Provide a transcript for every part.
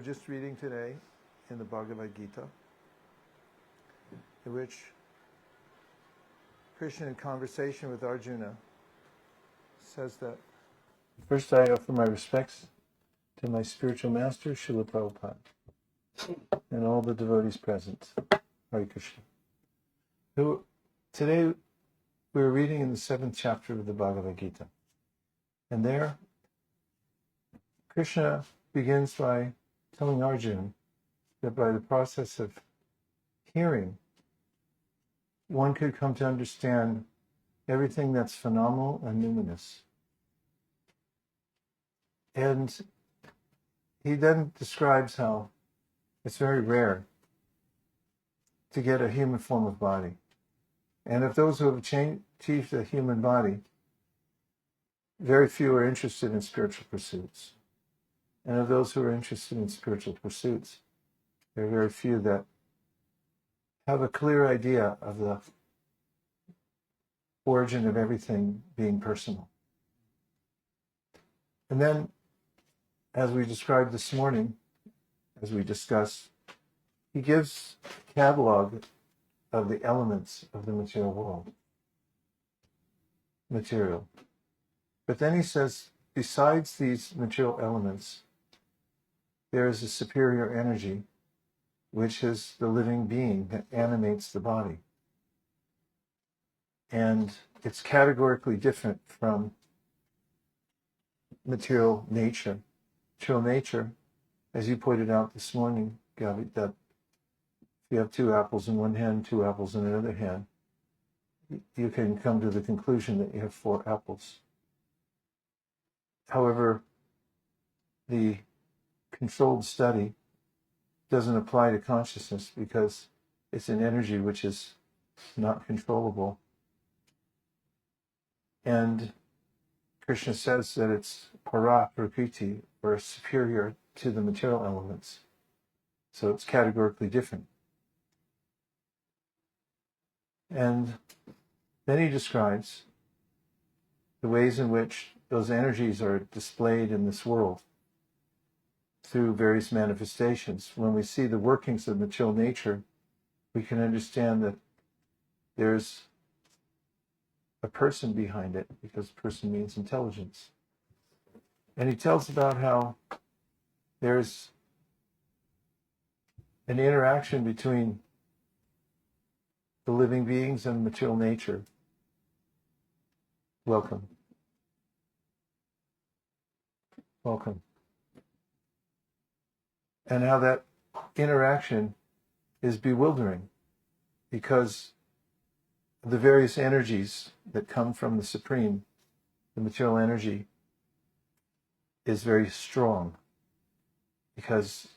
just reading today in the Bhagavad Gita, in which Krishna, in conversation with Arjuna, says that, first I offer my respects to my spiritual master, Srila Prabhupada, and all the devotees present. Hare Krishna. Today we're reading in the 7th chapter of the Bhagavad Gita. And there, Krishna begins by telling Arjuna that by the process of hearing, one could come to understand everything that's phenomenal and numinous. And he then describes how it's very rare to get a human form of body. And of those who have achieved a human body, very few are interested in spiritual pursuits. And of those who are interested in spiritual pursuits, there are very few that have a clear idea of the origin of everything being personal. And then, as we described this morning, as we discussed, he gives a catalog of the elements of the material world. Material. But then he says, besides these material elements, there is a superior energy, which is the living being that animates the body. And it's categorically different from material nature. Material nature, as you pointed out this morning, Gavi, that if you have 2 apples in one hand, 2 apples in another hand, you can come to the conclusion that you have 4 apples. However, the controlled study doesn't apply to consciousness because it's an energy which is not controllable. And Krishna says that it's para prakriti, or superior to the material elements. So it's categorically different. And then he describes the ways in which those energies are displayed in this world through various manifestations. When we see the workings of material nature, we can understand that there's a person behind it, because person means intelligence. And he tells about how there's an interaction between the living beings and material nature. Welcome. Welcome. And how that interaction is bewildering because the various energies that come from the Supreme, the material energy, is very strong because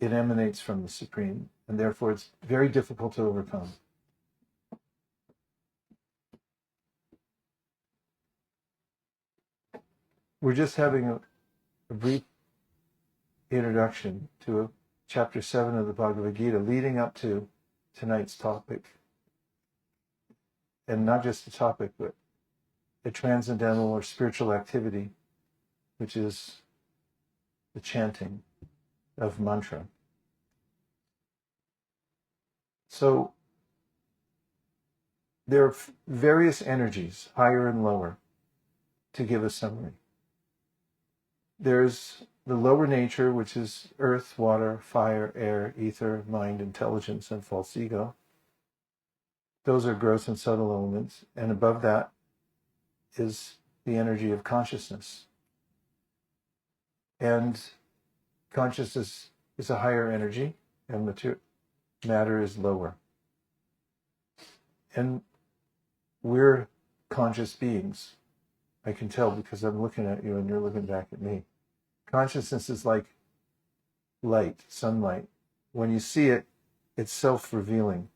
it emanates from the Supreme, and therefore it's very difficult to overcome. We're just having a brief introduction to chapter 7 of the Bhagavad Gita, leading up to tonight's topic. And not just the topic, but a transcendental or spiritual activity, which is the chanting of mantra. So there are various energies, higher and lower, to give a summary. There's the lower nature, which is earth, water, fire, air, ether, mind, intelligence, and false ego. Those are gross and subtle elements. And above that is the energy of consciousness. And consciousness is a higher energy, and matter is lower. And we're conscious beings. I can tell because I'm looking at you and you're looking back at me. Consciousness is like light, sunlight. When you see it, it's self-revealing.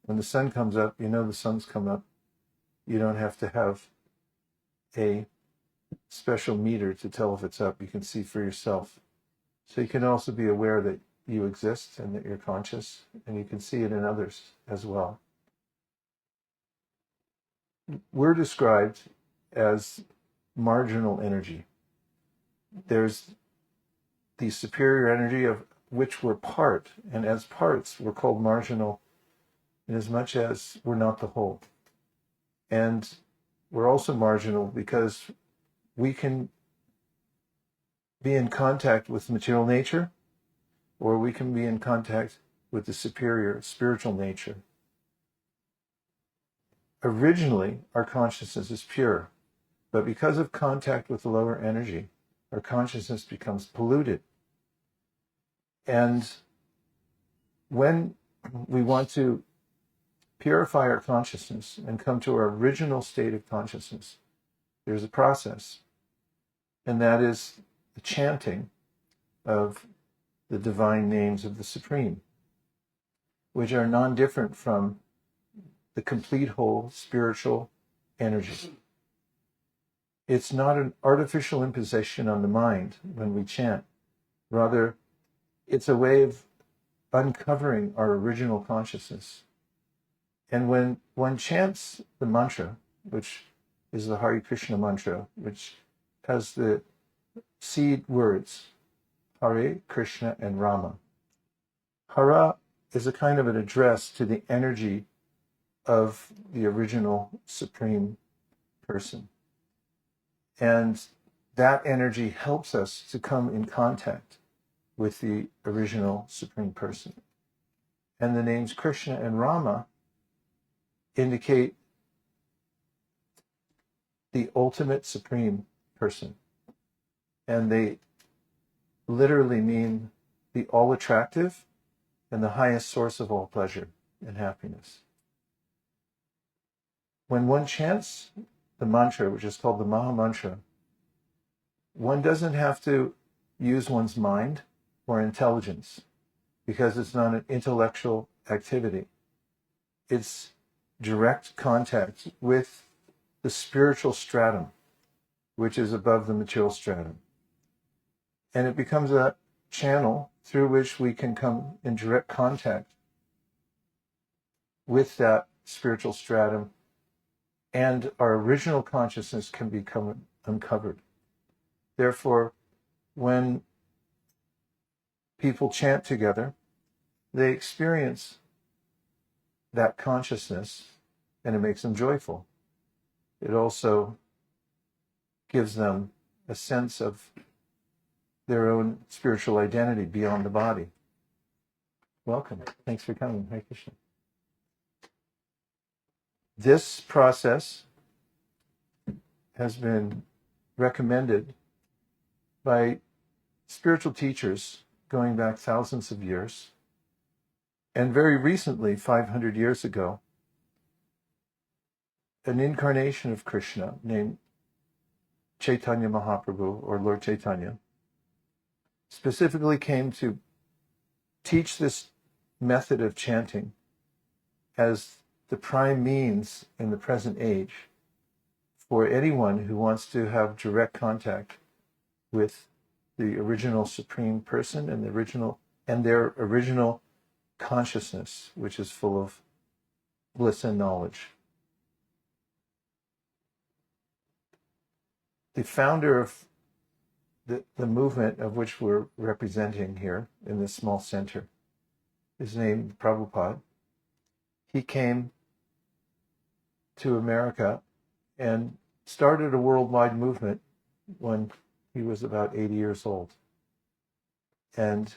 When the sun comes up, you know the sun's come up. You don't have to have a special meter to tell if it's up. You can see for yourself. So you can also be aware that you exist and that you're conscious, and you can see it in others as well. We're described as marginal energy. There's the superior energy of which we're part, and as parts we're called marginal in as much as we're not the whole. And we're also marginal because we can be in contact with material nature, or we can be in contact with the superior spiritual nature. Originally, our consciousness is pure, but because of contact with the lower energy, our consciousness becomes polluted. And when we want to purify our consciousness and come to our original state of consciousness, there's a process, and that is the chanting of the divine names of the Supreme, which are non-different from the complete whole spiritual energy. It's not an artificial imposition on the mind when we chant. Rather, it's a way of uncovering our original consciousness. And when one chants the mantra, which is the Hare Krishna mantra, which has the seed words, Hare, Krishna, and Rama. Hara is a kind of an address to the energy of the original Supreme Person. And that energy helps us to come in contact with the original Supreme Person. And the names Krishna and Rama indicate the ultimate Supreme Person. And they literally mean the all-attractive and the highest source of all pleasure and happiness. When one chants the mantra, which is called the Maha Mantra, one doesn't have to use one's mind or intelligence because it's not an intellectual activity. It's direct contact with the spiritual stratum, which is above the material stratum. And it becomes a channel through which we can come in direct contact with that spiritual stratum, and our original consciousness can become uncovered. Therefore, when people chant together, they experience that consciousness, and it makes them joyful. It also gives them a sense of their own spiritual identity beyond the body. Welcome. Thanks for coming. Hare Krishna. This process has been recommended by spiritual teachers going back thousands of years. And very recently, 500 years ago, an incarnation of Krishna named Chaitanya Mahaprabhu, or Lord Chaitanya, specifically came to teach this method of chanting as the prime means in the present age for anyone who wants to have direct contact with the original Supreme Person and their original consciousness, which is full of bliss and knowledge. The founder of the movement of which we're representing here in this small center is named Prabhupada. He came to America and started a worldwide movement when he was about 80 years old, and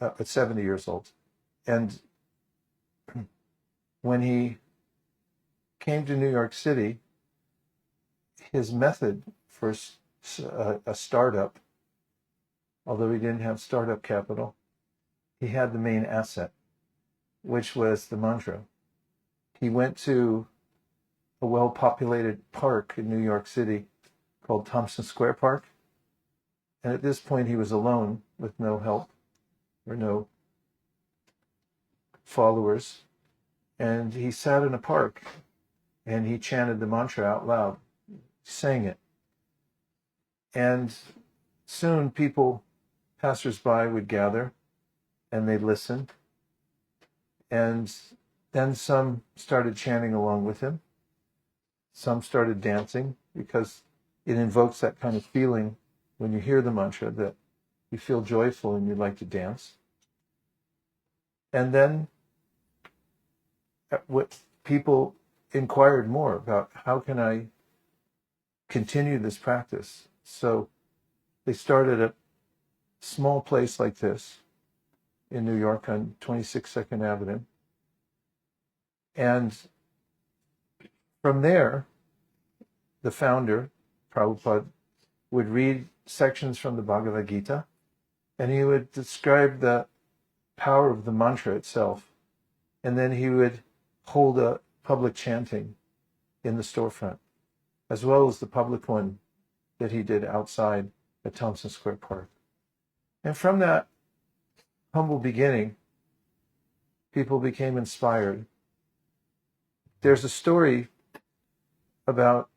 at 70 years old. And when he came to New York City, his method for a startup, although he didn't have startup capital, he had the main asset, which was the mantra. He went to a well-populated park in New York City called Thompson Square Park. And at this point, he was alone with no help or no followers. And he sat in a park and he chanted the mantra out loud, sang it. And soon people, passers-by, would gather and they'd listen. And then some started chanting along with him. Some started dancing because it invokes that kind of feeling when you hear the mantra that you feel joyful and you'd like to dance. And then what people inquired more about, how can I continue this practice? So they started a small place like this in New York on 26 Second Avenue. And from there, the founder, Prabhupada, would read sections from the Bhagavad Gita, and he would describe the power of the mantra itself. And then he would hold a public chanting in the storefront, as well as the public one that he did outside at Thompson Square Park. And from that humble beginning, people became inspired. There's a story about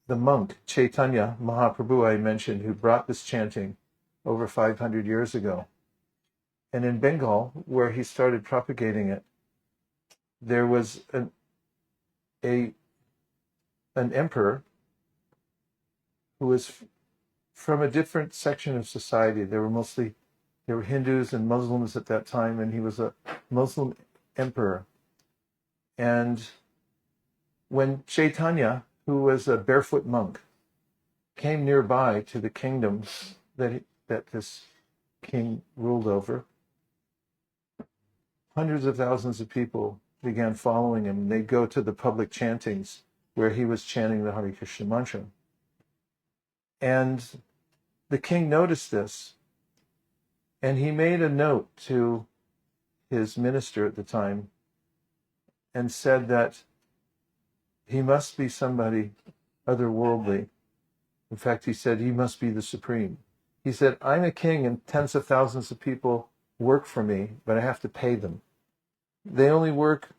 the monk Chaitanya Mahaprabhu I mentioned, who brought this chanting over 500 years ago. And in Bengal, where he started propagating it, there was an emperor who was from a different section of society. There were Hindus and Muslims at that time, and he was a Muslim emperor. And when Chaitanya, who was a barefoot monk, came nearby to the kingdom that this king ruled over, hundreds of thousands of people began following him. They'd go to the public chantings where he was chanting the Hare Krishna mantra. And the king noticed this, and he made a note to his minister at the time and said that he must be somebody otherworldly. In fact, he said he must be the supreme. He said, I'm a king and tens of thousands of people work for me, but I have to pay them. They only work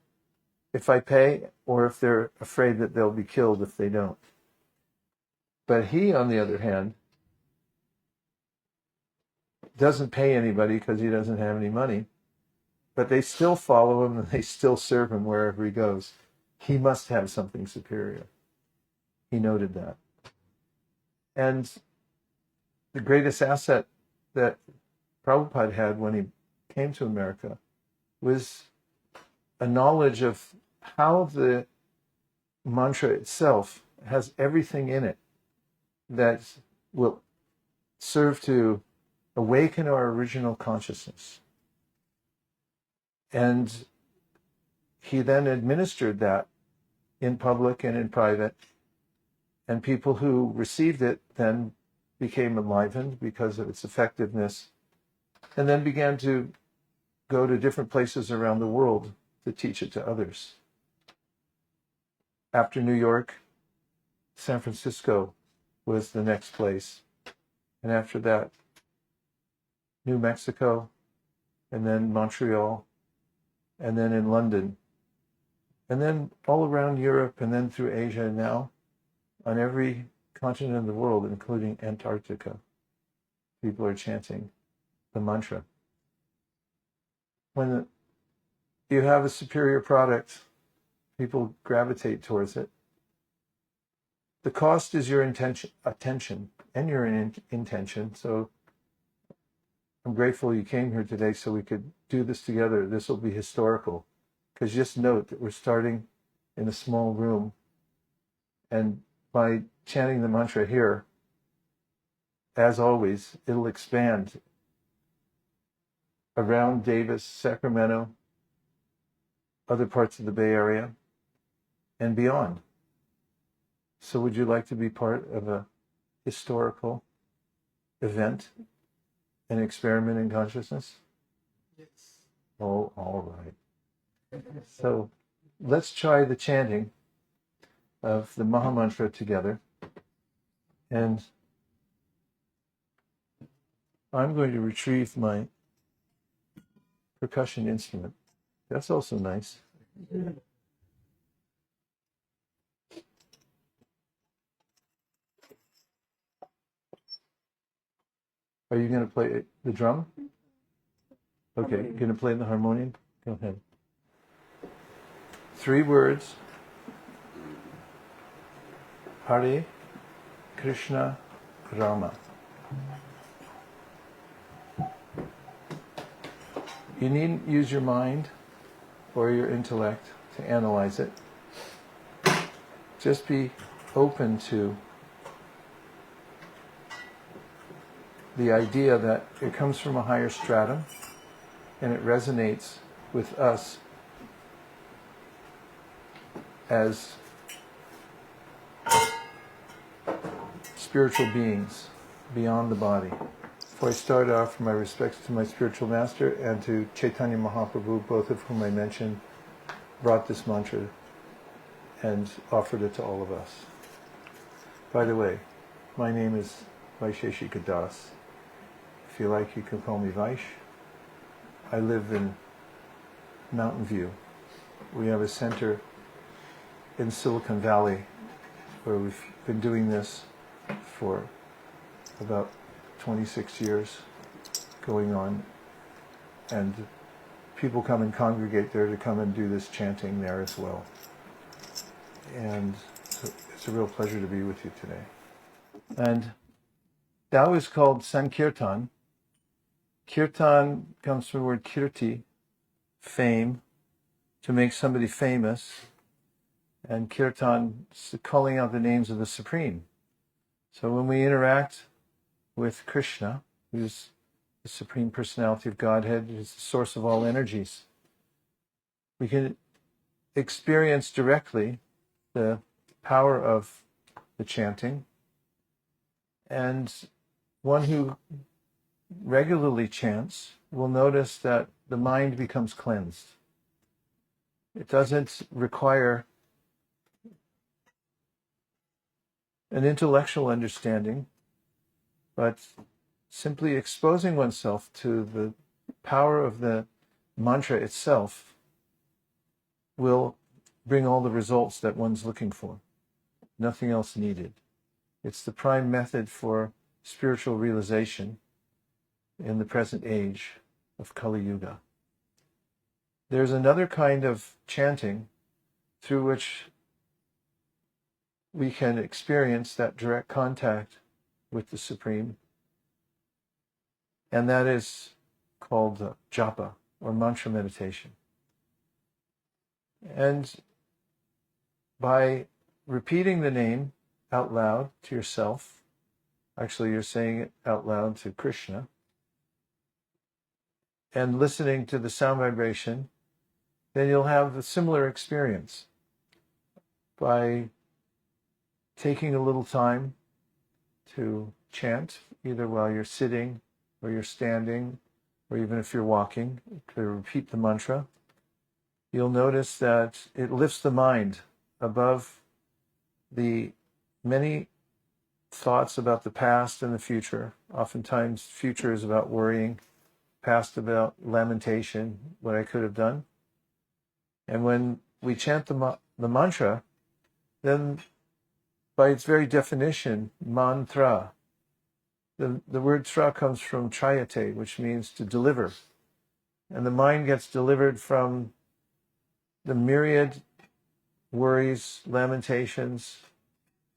if I pay or if they're afraid that they'll be killed if they don't. But he, on the other hand, doesn't pay anybody because he doesn't have any money, but they still follow him and they still serve him wherever he goes. He must have something superior. He noted that. And the greatest asset that Prabhupada had when he came to America was a knowledge of how the mantra itself has everything in it that will serve to awaken our original consciousness. And he then administered that in public and in private, and people who received it then became enlivened because of its effectiveness, and then began to go to different places around the world to teach it to others. After New York, San Francisco was the next place, and after that, New Mexico, and then Montreal, and then in London, and then all around Europe, and then through Asia, and now on every continent of the world, including Antarctica, people are chanting the mantra. When you have a superior product, people gravitate towards it. The cost is your attention, and your intention. So I'm grateful you came here today so we could do this together. This will be historical. Because just note that we're starting in a small room, and by chanting the mantra here, as always, it'll expand around Davis, Sacramento, other parts of the Bay Area, and beyond. So would you like to be part of a historical event, an experiment in consciousness? Yes. Oh, all right. So let's try the chanting of the Maha Mantra together. And I'm going to retrieve my percussion instrument. That's also nice. Are you going to play the drum? Okay, you're going to play the harmonium? Go ahead. 3 words. Hare Krishna Rama. You needn't use your mind or your intellect to analyze it. Just be open to the idea that it comes from a higher stratum and it resonates with us as spiritual beings beyond the body. Before I start off, my respects to my spiritual master and to Chaitanya Mahaprabhu, both of whom I mentioned, brought this mantra and offered it to all of us. By the way, my name is Vaisesika Dasa. If you like, you can call me Vaish. I live in Mountain View. We have a center in Silicon Valley where we've been doing this for about 26 years going on, and people come and congregate there to come and do this chanting there as well. And so it's a real pleasure to be with you today. And Tao is called Sankirtan. Kirtan comes from the word kirti, fame, to make somebody famous. And kirtan is calling out the names of the Supreme. So when we interact with Krishna, who's the Supreme Personality of Godhead, who's the source of all energies, we can experience directly the power of the chanting. And one who regularly chants will notice that the mind becomes cleansed. It doesn't require an intellectual understanding, but simply exposing oneself to the power of the mantra itself will bring all the results that one's looking for. Nothing else needed. It's the prime method for spiritual realization in the present age of Kali Yuga. There's another kind of chanting through which we can experience that direct contact with the Supreme, and that is called japa, or mantra meditation. And by repeating the name out loud to yourself, actually you're saying it out loud to Krishna, and listening to the sound vibration, then you'll have a similar experience. By taking a little time to chant, either while you're sitting or you're standing, or even if you're walking, to repeat the mantra, you'll notice that it lifts the mind above the many thoughts about the past and the future. Oftentimes, future is about worrying, past about lamentation, what I could have done. And when we chant the mantra, then by its very definition, mantra, the word tra comes from trayate, which means to deliver. And the mind gets delivered from the myriad worries, lamentations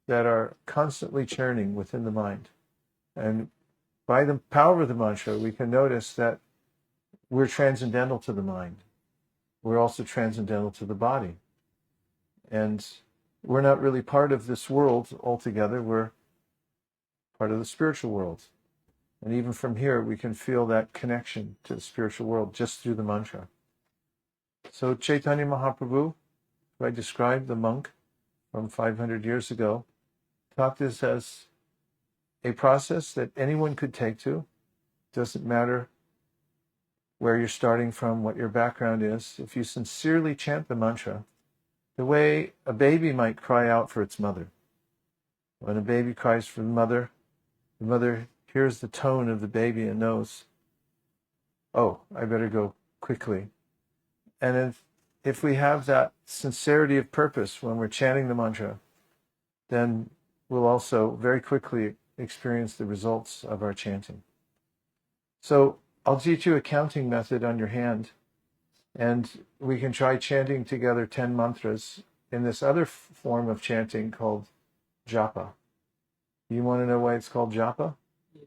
that are constantly churning within the mind. And by the power of the mantra, we can notice that we're transcendental to the mind. We're also transcendental to the body. And we're not really part of this world altogether. We're part of the spiritual world. And even from here, we can feel that connection to the spiritual world just through the mantra. So Chaitanya Mahaprabhu, who I described, the monk from 500 years ago, taught this as a process that anyone could take to. Doesn't matter where you're starting from, what your background is. If you sincerely chant the mantra, the way a baby might cry out for its mother. When a baby cries for the mother hears the tone of the baby and knows, oh, I better go quickly. And if we have that sincerity of purpose when we're chanting the mantra, then we'll also very quickly experience the results of our chanting. So I'll teach you a counting method on your hand, and we can try chanting together 10 mantras in this other form of chanting called japa. You want to know why it's called japa? Yes.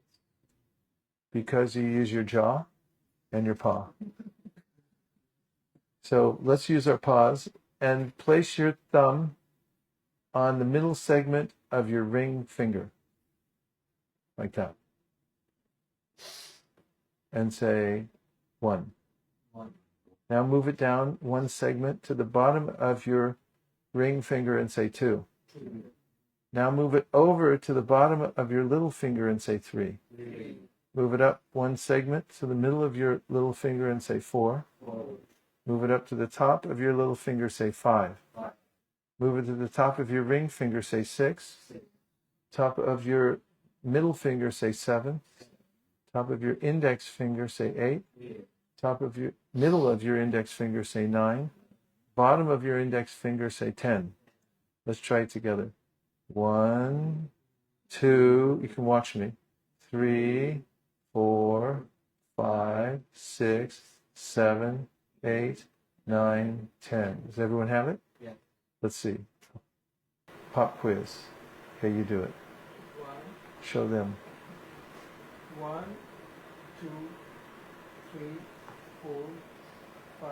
Because you use your jaw and your paw. So let's use our pause and place your thumb on the middle segment of your ring finger, like that. And say 1. Now move it down one segment to the bottom of your ring finger and say 2. Now move it over to the bottom of your little finger and say 3. Move it up one segment to the middle of your little finger and say 4. Move it up to the top of your little finger, say 5. Move it to the top of your ring finger, say 6. Top of your middle finger, say 7. Top of your index finger, say 8. Top of your middle of your index finger, say 9. Bottom of your index finger, say 10. Let's try it together. 1, 2, you can watch me. 3, 4, 5, 6, 7, 8, 9, 10. Does everyone have it? Yeah. Let's see. Pop quiz. Okay, you do it. 1, Show them. 1, 2, 3, 4, 5,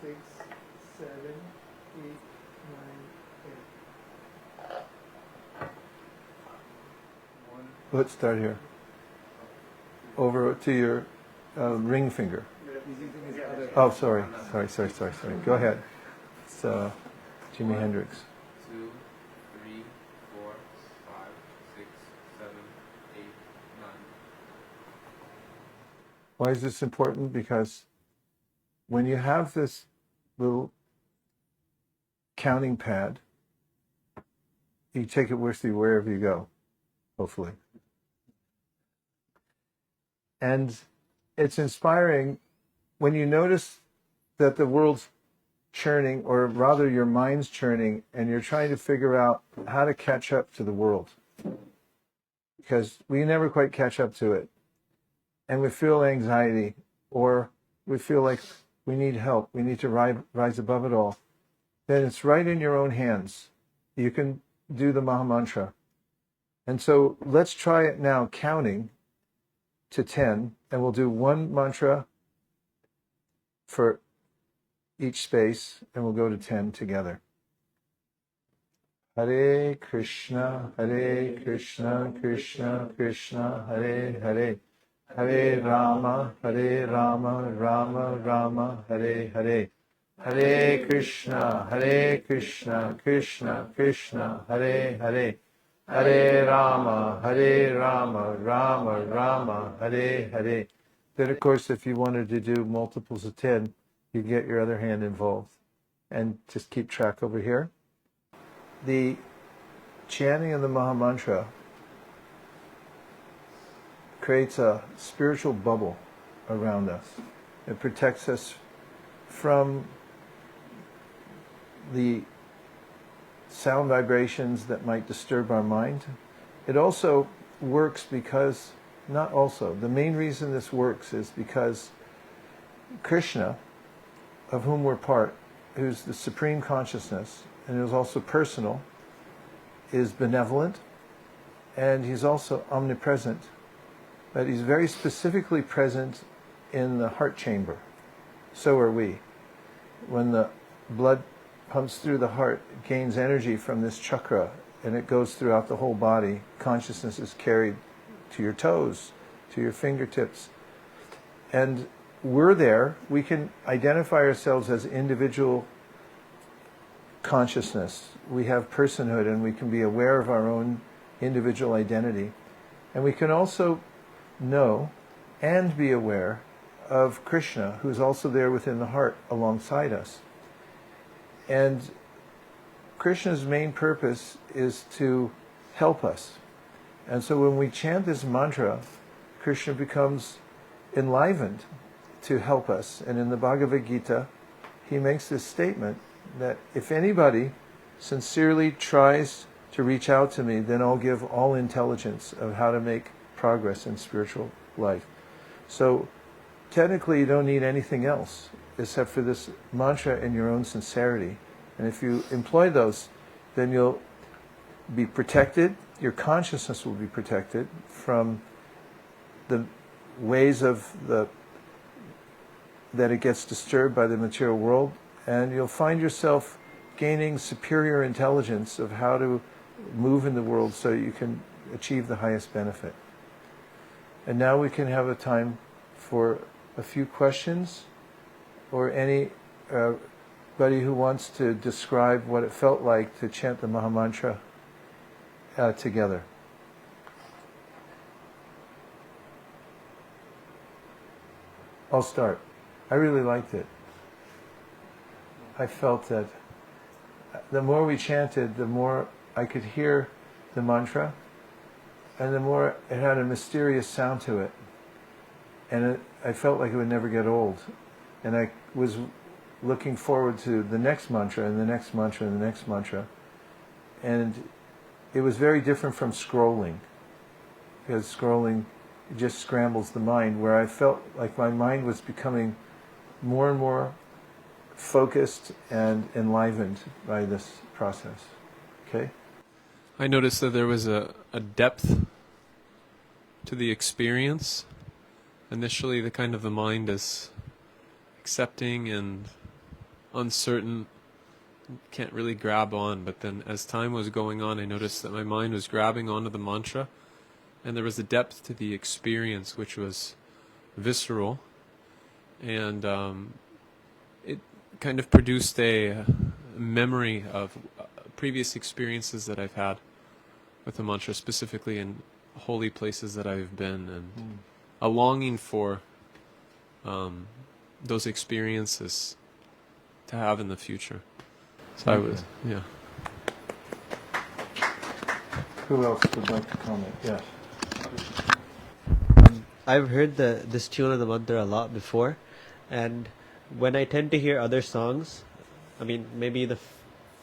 6, 7, 8, 9, 10. Let's start here. Over to your ring finger. Oh, sorry. Go ahead. It's Jimi Hendrix. 2, 3, 4, 5, 6, 7, 8, 9. Why is this important? Because when you have this little counting pad, you take it with you wherever you go, hopefully. And it's inspiring when you notice that the world's churning, or rather your mind's churning, and you're trying to figure out how to catch up to the world. Because we never quite catch up to it. And we feel anxiety, or we feel like we need help, we need to rise above it all. Then it's right in your own hands. You can do the Maha Mantra. And so let's try it now, counting to 10, and we'll do one mantra for each space, and we'll go to 10 together. Hare Krishna, Krishna Krishna, Hare Hare. Hare Rama, Rama Rama, Hare Hare. Hare Krishna, Krishna Krishna, Hare Hare. Hare Rama, Rama Rama, Hare Hare. Then, of course, if you wanted to do multiples of 10, you get your other hand involved. And just keep track over here. The chanting of the Maha Mantra creates a spiritual bubble around us. It protects us from the sound vibrations that might disturb our mind. It also works because, not also, the main reason this works is because Krishna, of whom we're part, who's the supreme consciousness, and who's also personal, is benevolent, and he's also omnipresent. But he's very specifically present in the heart chamber. So are we. When the blood pumps through the heart, it gains energy from this chakra, and it goes throughout the whole body. Consciousness is carried to your toes, to your fingertips. And we're there. We can identify ourselves as individual consciousness. We have personhood, and we can be aware of our own individual identity. And we can also know and be aware of Krishna, who's also there within the heart alongside us. And Krishna's main purpose is to help us. And so when we chant this mantra, Krishna becomes enlivened to help us. And in the Bhagavad Gita, he makes this statement that if anybody sincerely tries to reach out to me, then I'll give all intelligence of how to make progress in spiritual life. So technically you don't need anything else except for this mantra and your own sincerity. And if you employ those, then you'll be protected, your consciousness will be protected from the ways of the that it gets disturbed by the material world, and you'll find yourself gaining superior intelligence of how to move in the world so you can achieve the highest benefit. And now we can have a time for a few questions, or anybody who wants to describe what it felt like to chant the Mahamantra together. I'll start. I really liked it. I felt that the more we chanted, the more I could hear the mantra, and the more it had a mysterious sound to it. And I felt like it would never get old. And I was looking forward to the next mantra, and the next mantra, and the next mantra. And it was very different from scrolling, because scrolling just scrambles the mind, where I felt like my mind was becoming more and more focused and enlivened by this process. Okay? I noticed that there was a depth to the experience. Initially, the mind is accepting and uncertain, can't really grab on, but then as time was going on, I noticed that my mind was grabbing onto the mantra, and there was a depth to the experience which was visceral, and it kind of produced a memory of previous experiences that I've had with the mantra, specifically in holy places that I've been, and a longing for those experiences to have in the future. So I was, yeah. Who else would like to comment? Yes. I've heard this tune of the mantra a lot before, and when I tend to hear other songs, I mean, maybe the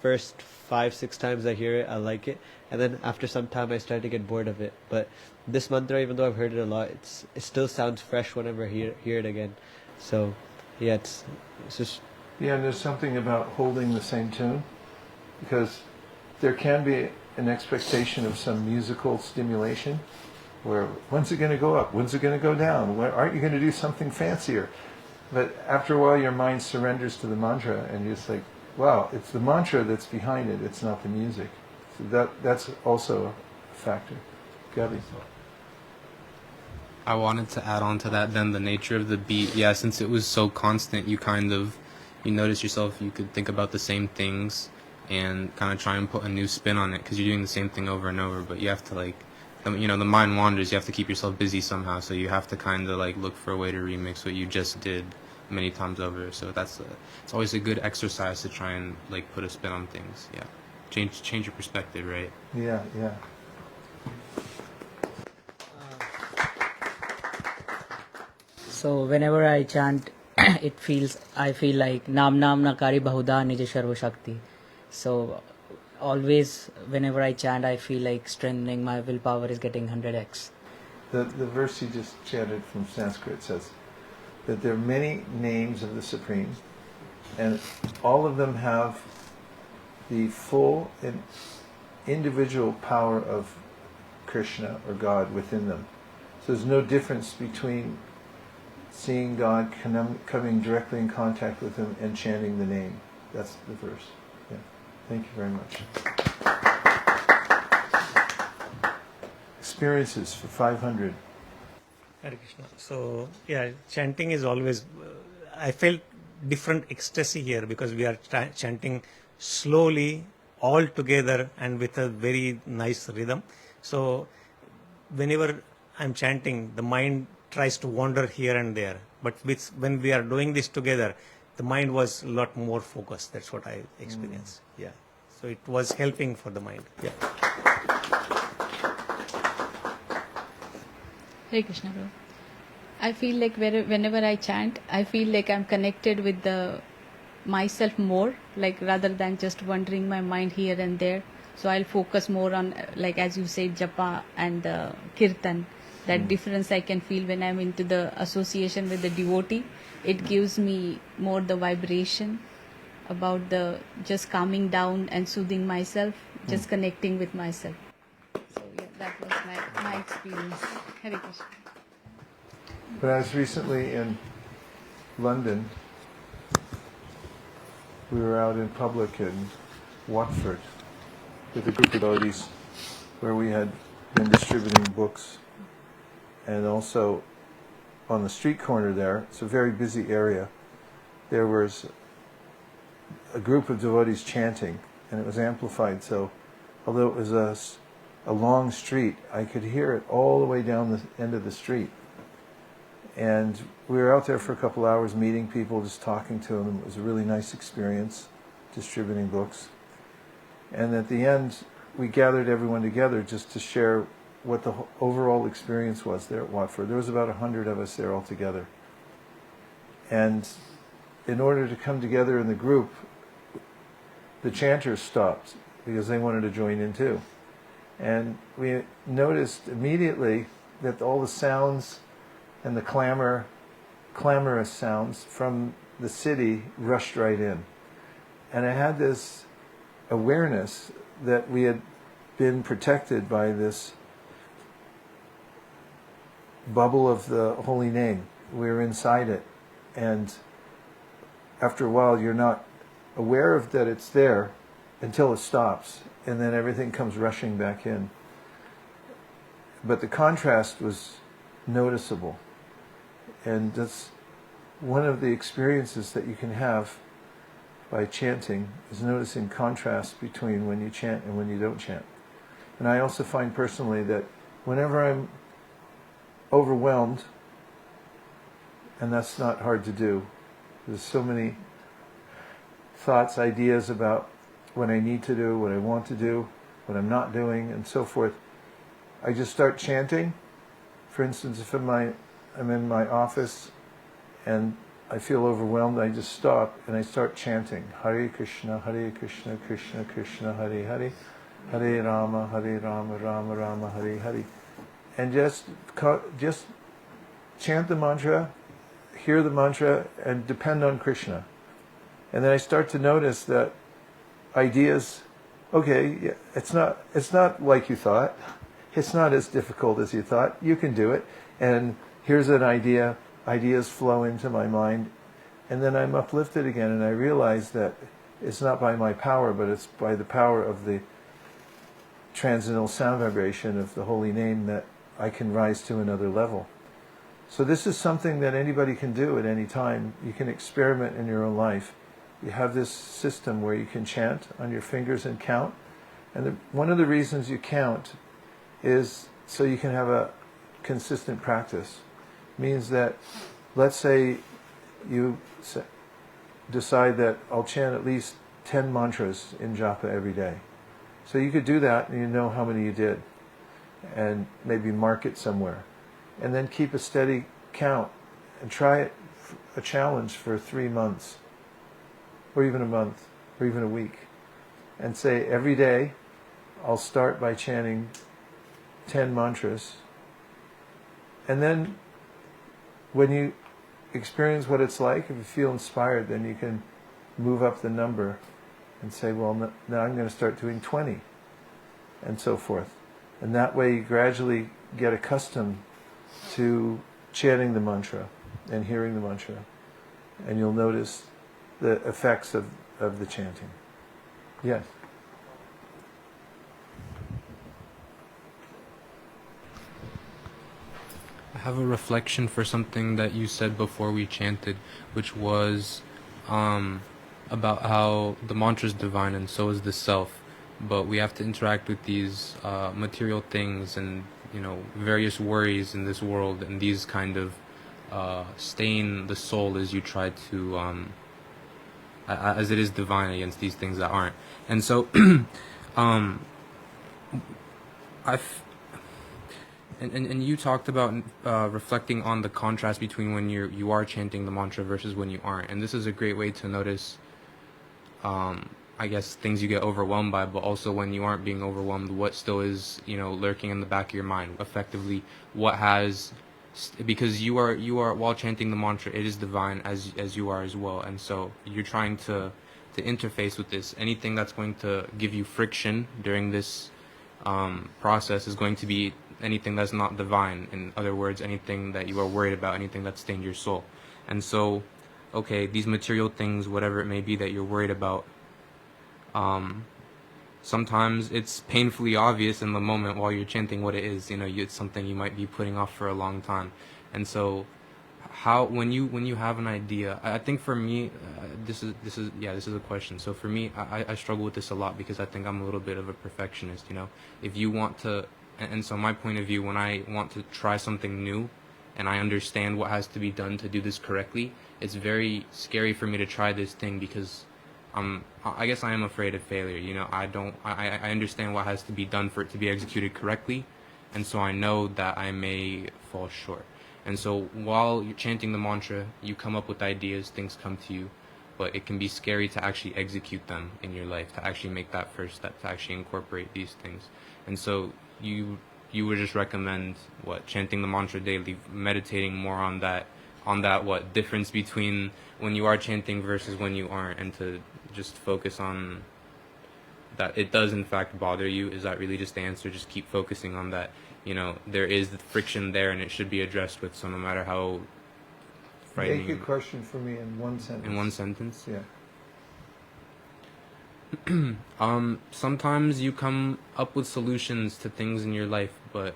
first 5-6 times I hear it, I like it, and then after some time I start to get bored of it. But this mantra, even though I've heard it a lot, it still sounds fresh whenever I hear it again. So, yeah, it's just... Yeah, and there's something about holding the same tune, because there can be an expectation of some musical stimulation, where when's it going to go up? When's it going to go down? Aren't you going to do something fancier? But after a while your mind surrenders to the mantra, and you're just like, wow, it's the mantra that's behind it, it's not the music. So that's also a factor. Gabi? I wanted to add on to that then the nature of the beat. Yeah, since it was so constant, you notice yourself, you could think about the same things and kind of try and put a new spin on it, because you're doing the same thing over and over, but you have to the mind wanders, you have to keep yourself busy somehow, so you have to kind of look for a way to remix what you just did many times over. So it's always a good exercise to try and put a spin on things. Yeah, change your perspective, right? Yeah. So whenever I chant, I feel like Nam Nam Nakari Bahuda Nija Sharva Shakti. So always whenever I chant, I feel like strengthening my willpower is getting 100x. The verse you just chanted from Sanskrit says that there are many names of the Supreme, and all of them have the full and individual power of Krishna or God within them. So there's no difference between seeing God coming directly in contact with him and chanting the name. That's the verse. Yeah. Thank you very much. Experiences for 500. Hare Krishna. So, yeah, chanting is always... I felt different ecstasy here, because we are chanting slowly, all together, and with a very nice rhythm. So, whenever I'm chanting, the mind tries to wander here and there. But when we are doing this together, the mind was a lot more focused. That's what I experienced. Yeah. So it was helping for the mind. Yeah. Hare Krishna, bro. I feel like whenever I chant, I feel like I'm connected with myself more, rather than just wandering my mind here and there. So I'll focus more on, as you said, japa and kirtan. That difference I can feel when I'm into the association with the devotee. It gives me more the vibration about the just calming down and soothing myself, just connecting with myself. So yeah, that was my experience. Hare Krishna. But I was recently in London, we were out in public in Watford with a group of devotees where we had been distributing books, and also on the street corner there, it's a very busy area, there was a group of devotees chanting, and it was amplified, so although it was a long street, I could hear it all the way down the end of the street. And we were out there for a couple hours meeting people, just talking to them. It was a really nice experience, distributing books. And at the end, we gathered everyone together just to share what the overall experience was there at Watford. There was about 100 of us there all together. And in order to come together in the group, the chanters stopped because they wanted to join in too. And we noticed immediately that all the sounds and the clamorous sounds from the city rushed right in. And I had this awareness that we had been protected by this bubble of the holy name. We were inside it. And after a while, you're not aware of that it's there until it stops. And then everything comes rushing back in. But the contrast was noticeable. And that's one of the experiences that you can have by chanting, is noticing contrast between when you chant and when you don't chant. And I also find personally that whenever I'm overwhelmed, and that's not hard to do, there's so many thoughts, ideas about what I need to do, what I want to do, what I'm not doing, and so forth, I just start chanting. For instance, if I'm in my office and I feel overwhelmed, I just stop and I start chanting Hare Krishna, Krishna Krishna, Hare Hare, Hare Rama, Rama Rama, Hare Hare. And just chant the mantra, hear the mantra, and depend on Krishna. And then I start to notice that ideas, okay, yeah, it's not like you thought. It's not as difficult as you thought. You can do it. And here's an idea. Ideas flow into my mind. And then I'm uplifted again, and I realize that it's not by my power, but it's by the power of the transcendental sound vibration of the holy name that I can rise to another level. So this is something that anybody can do at any time. You can experiment in your own life. You have this system where you can chant on your fingers and count. And one of the reasons you count is so you can have a consistent practice. Means that, let's say you decide that I'll chant at least 10 mantras in japa every day. So you could do that and you know how many you did. And maybe mark it somewhere. And then keep a steady count and try it, a challenge for 3 months. Or even a month, or even a week. And say every day I'll start by chanting 10 mantras. And then when you experience what it's like, if you feel inspired, then you can move up the number and say, well, now I'm going to start doing 20, and so forth. And that way you gradually get accustomed to chanting the mantra and hearing the mantra. And you'll notice the effects of the chanting. Yes? I have a reflection for something that you said before we chanted, which was about how the mantra is divine and so is the self, but we have to interact with these material things and various worries in this world, and these kind of stain the soul as you try to as it is divine against these things that aren't. And so And you talked about reflecting on the contrast between when you are chanting the mantra versus when you aren't. And this is a great way to notice, I guess, things you get overwhelmed by, but also when you aren't being overwhelmed, what still is, lurking in the back of your mind. Effectively, what has, because you are while chanting the mantra, it is divine as you are as well. And so you're trying to interface with this. Anything that's going to give you friction during this process is going to be anything that's not divine. In other words, anything that you are worried about, anything that stained your soul. And so okay, these material things, whatever it may be that you're worried about, sometimes it's painfully obvious in the moment while you're chanting what it is. It's something you might be putting off for a long time. And so when you have an idea, I think for me, this is a question. So for me, I struggle with this a lot because I think I'm a little bit of a perfectionist. If you want to, and so my point of view, when I want to try something new and I understand what has to be done to do this correctly, it's very scary for me to try this thing because I guess I am afraid of failure. I understand what has to be done for it to be executed correctly, and so I know that I may fall short. And so while you're chanting the mantra, you come up with ideas, things come to you, but it can be scary to actually execute them in your life, to actually make that first step, to actually incorporate these things. And so you would just recommend chanting the mantra daily, meditating more on that difference between when you are chanting versus when you aren't, and to just focus on that it does in fact bother you. Is that really just the answer? Just keep focusing on that. There is the friction there and it should be addressed with, so no matter how frightening. Make your question for me in one sentence. In one sentence? Yeah. Sometimes you come up with solutions to things in your life, but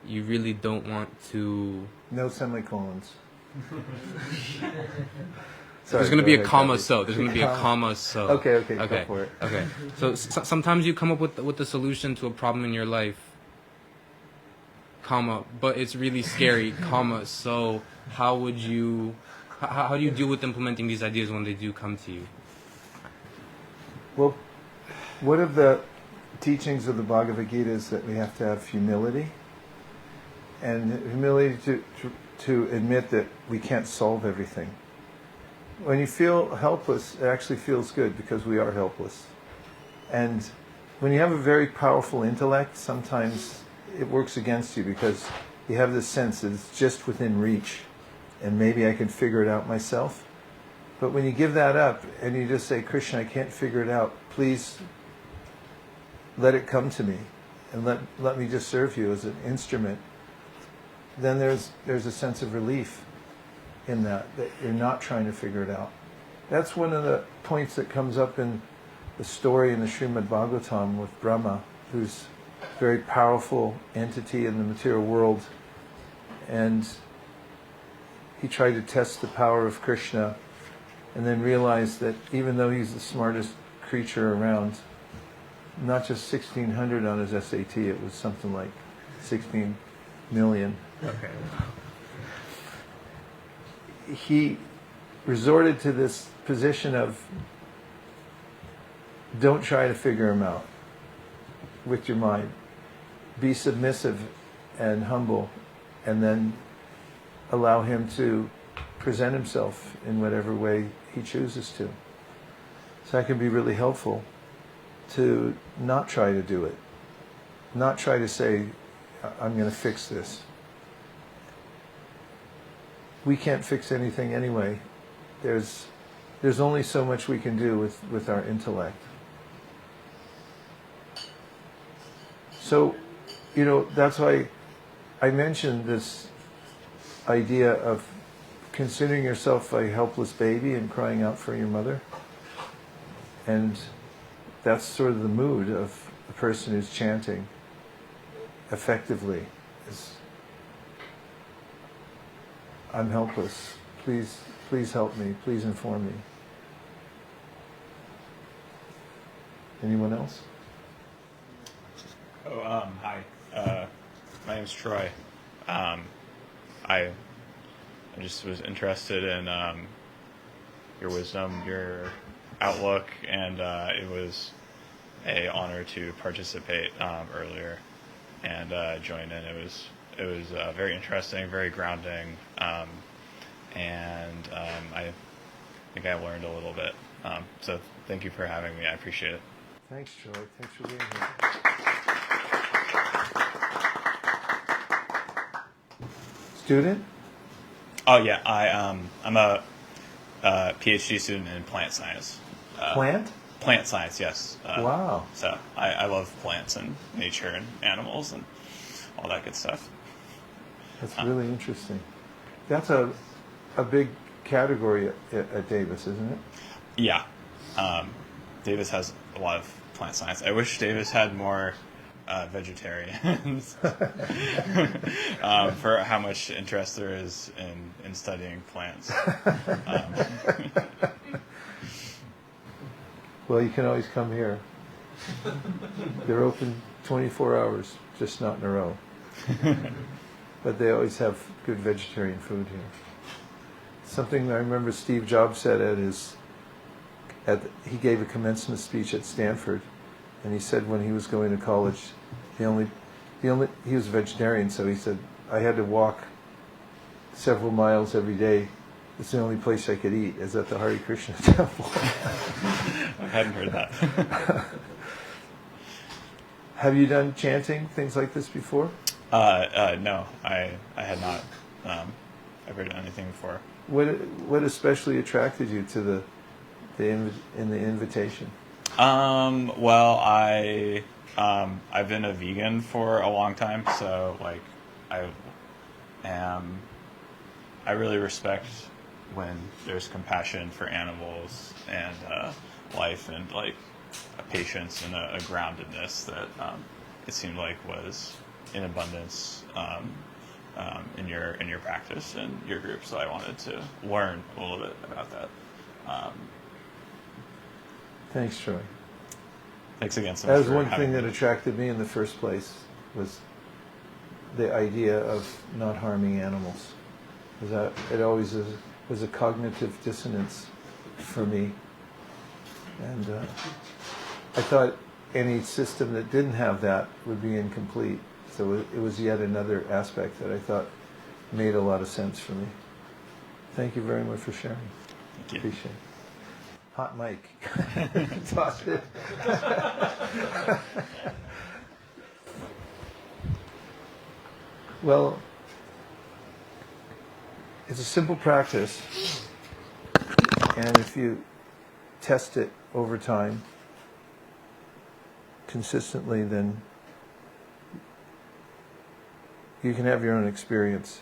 you really don't want to... No semicolons. There's going to be a comma so. There's going to be a comma so. Okay, go for it. Okay. So sometimes you come up with the solution to a problem in your life, comma, but it's really scary, comma, so how do you deal with implementing these ideas when they do come to you? Well, one of the teachings of the Bhagavad Gita is that we have to have humility, and humility to admit that we can't solve everything. When you feel helpless, it actually feels good because we are helpless. And when you have a very powerful intellect, sometimes it works against you because you have this sense that it's just within reach and maybe I can figure it out myself. But when you give that up and you just say, Krishna, I can't figure it out, please let it come to me and let me just serve you as an instrument, then there's a sense of relief in that you're not trying to figure it out. That's one of the points that comes up in the story in the Srimad Bhagavatam with Brahma, who's a very powerful entity in the material world, and he tried to test the power of Krishna and then realized that even though he's the smartest creature around, not just 1600 on his SAT, it was something like 16 million. Okay. He resorted to this position of don't try to figure him out with your mind. Be submissive and humble, and then allow him to present himself in whatever way he chooses to. So that can be really helpful to not try to do it. Not try to say, I'm going to fix this. We can't fix anything anyway. There's only so much we can do with our intellect. So, that's why I mentioned this idea of considering yourself a helpless baby and crying out for your mother. And that's sort of the mood of a person who's chanting effectively. Is, I'm helpless. Please help me. Please inform me. Anyone else? Hi. My name's Troy. I just was interested in your wisdom, your outlook, and it was an honor to participate earlier and join in. It was very interesting, very grounding, and I think I learned a little bit. So thank you for having me. I appreciate it. Thanks, Troy. Thanks for being here. Student? Oh yeah, I'm a PhD student in plant science. Plant? Plant science, yes. Wow. So I love plants and nature and animals and all that good stuff. That's really interesting. That's a big category at Davis, isn't it? Yeah. Davis has a lot of plant science. I wish Davis had more vegetarians for how much interest there is in studying plants. Well, you can always come here. They're open 24 hours, just not in a row. But they always have good vegetarian food here. Something I remember Steve Jobs said he gave a commencement speech at Stanford, and he said when he was going to college, he was a vegetarian, so he said, I had to walk several miles every day. It's the only place I could eat, is at the Hare Krishna temple. I hadn't heard that. Have you done chanting, things like this before? No, I had not ever done anything before. What especially attracted you to the invitation? Well, I've been a vegan for a long time, so like I really respect when there's compassion for animals and life, and like a patience and a groundedness that it seemed like was in abundance in your practice and your group. So I wanted to learn a little bit about that. Thanks, Troy. Thanks again so That much was for one having thing that me. attracted me in the first place, was the idea of not harming animals. Because it always was a cognitive dissonance for me. And I thought any system that didn't have that would be incomplete. So it was yet another aspect that I thought made a lot of sense for me. Thank you very much for sharing. Thank you. Appreciate it. Hot mic. Toss it. Well, it's a simple practice, and if you test it over time, consistently, then you can have your own experience.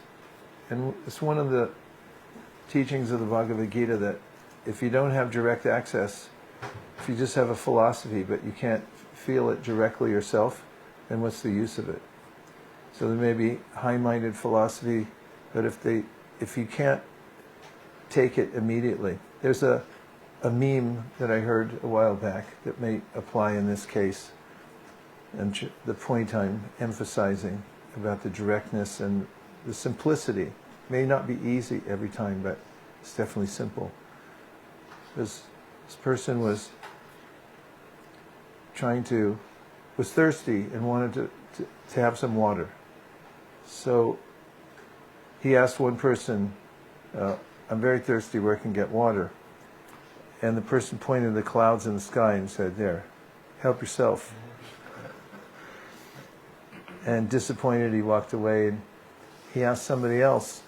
And it's one of the teachings of the Bhagavad Gita that if you don't have direct access, if you just have a philosophy but you can't feel it directly yourself, then what's the use of it? So there may be high-minded philosophy, but if you can't take it immediately. There's a meme that I heard a while back that may apply in this case, and the point I'm emphasizing about the directness and the simplicity. May not be easy every time, but it's definitely simple. This person was thirsty and wanted to have some water. So he asked one person, I'm very thirsty, where can I get water? And the person pointed to the clouds in the sky and said, there, help yourself. And disappointed, he walked away, and he asked somebody else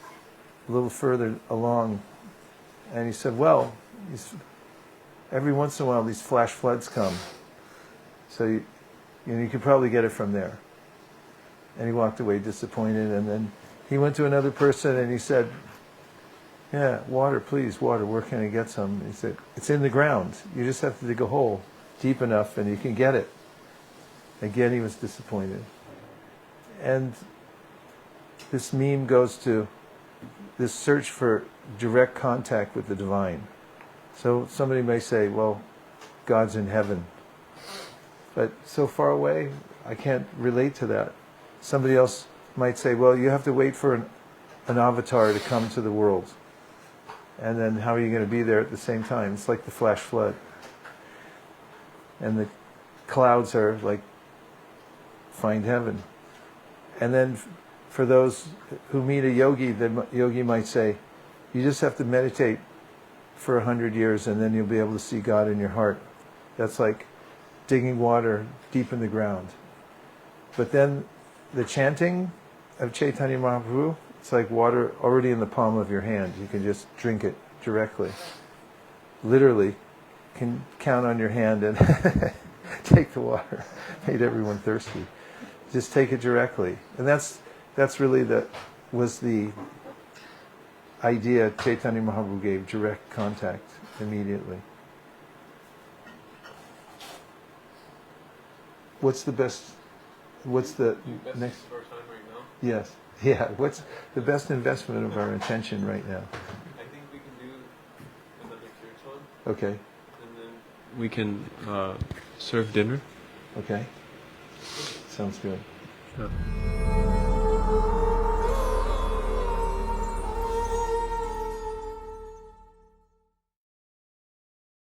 a little further along, and he said, well, every once in a while these flash floods come, so you could probably get it from there. And he walked away disappointed, and then he went to another person and he said, yeah, water, please, water, where can I get some? And he said, it's in the ground. You just have to dig a hole deep enough and you can get it. Again, he was disappointed. And this meme goes to this search for direct contact with the divine. So somebody may say, well, God's in heaven. But so far away, I can't relate to that. Somebody else might say, well, you have to wait for an avatar to come to the world. And then how are you going to be there at the same time? It's like the flash flood. And the clouds are like, find heaven. And then for those who meet a yogi, the yogi might say, you just have to meditate for 100 years and then you'll be able to see God in your heart. That's like digging water deep in the ground. But then the chanting of Chaitanya Mahaprabhu, it's like water already in the palm of your hand. You can just drink it directly. Literally, can count on your hand and take the water. Made everyone thirsty. Just take it directly. And that's really was the idea Chaitanya Mahaprabhu gave, direct contact immediately. What's the next? For our time right now. Yes. Yeah. What's the best investment of our attention right now? I think we can do another kirtan, Okay. and then we can serve dinner. Okay. Sounds good. Yeah.